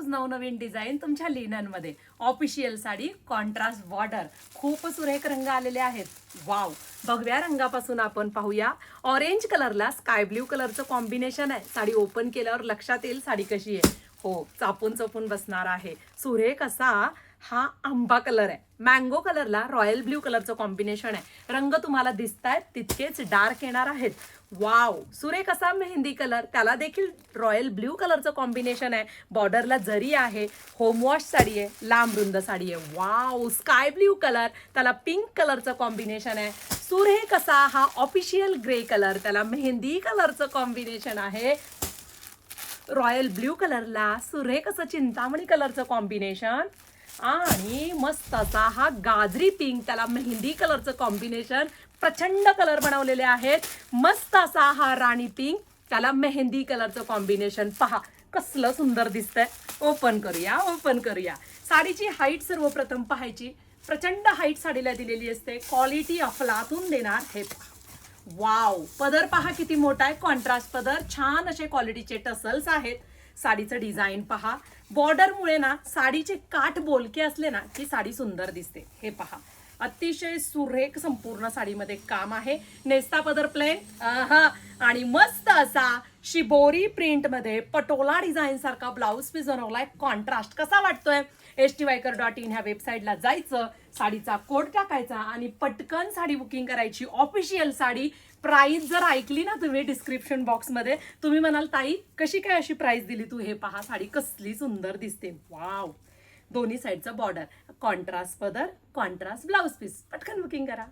रोज नवनवीन डिझाईन तुमच्या लिननमध्ये. Official sari, contrast border, खूप सुरेख रंग आलेले आहेत. वाव, भगव्या रंगापासून आपण पाहूया. ऑरेंज कलरला स्काय ब्ल्यू कलरचं कॉम्बिनेशन आहे. साडी ओपन केल्यावर लक्षात येईल साडी कशी आहे. हो, चापून चपून बसणार आहे. सुरेख असा हा आंबा कलर आहे. मँगो कलरला रॉयल ब्ल्यू कलरचं कॉम्बिनेशन आहे. रंग तुम्हाला दिसतायत तितकेच डार्क येणार आहेत. वाव, सुरेख असा मेहंदी कलर, त्याला देखील रॉयल ब्ल्यू कलरचं कॉम्बिनेशन आहे. बॉर्डरला जरी आहे. होमवॉश साडी आहे, लांब रुंद साडी आहे. वाव, स्काय ब्ल्यू कलर, त्याला पिंक कलरचं कॉम्बिनेशन आहे. सुरेख असा हा ऑफिशियल ग्रे कलर, त्याला मेहंदी कलरचं कॉम्बिनेशन आहे. रॉयल ब्ल्यू कलरला सुरेख असं चिंतामणी कलरचं कॉम्बिनेशन आणि मस्त असा हा गाजरी पिंक, त्याला मेहंदी कलरचं कॉम्बिनेशन. प्रचंड कलर बनवलेले आहेत. मस्त असा हा राणी पिंक, त्याला मेहंदी कलरचं कॉम्बिनेशन. पहा कसलं सुंदर दिसतंय. ओपन करूया. साडीची हाईट सर्वप्रथम पाहायची. प्रचंड हाईट साडीला दिलेली असते. क्वालिटी अफलातून देणार हे. वाव, पदर पहा किती मोठा आहे. कॉन्ट्रास्ट पदर, छान असे क्वालिटीचे टसल्स आहेत. साडीचं डिझाईन पहा. बॉर्डरमुळे ना साडीचे काठ बोलके असले ना की साडी सुंदर दिसते. हे पहा, अतिशय सुरेख संपूर्ण साडीमध्ये काम आहे. नेस्ता पदर प्लेन आणि मस्त असा शिबोरी प्रिंट मध्ये पटोला डिझाईन सारखा ब्लाऊज पीस बनवलाय. कॉन्ट्रास्ट कसा वाटतोय. htviker.in ह्या वेबसाईटला जायचं, साडीचा कोड टाकायचा आणि पटकन साडी बुकिंग करायची. ऑफिशियल साडी. प्राइस जर ऐकली ना तुम्ही डिस्क्रिप्शन बॉक्समध्ये, तुम्ही म्हणाल ताई कशी काय अशी प्राइस दिली तू. हे पहा साडी कसली सुंदर दिसते. वाव, दोन्ही साईडचा बॉर्डर, कॉन्ट्रास्ट पदर, कॉन्ट्रास्ट ब्लाऊज पीस. पटकन बुकिंग करा.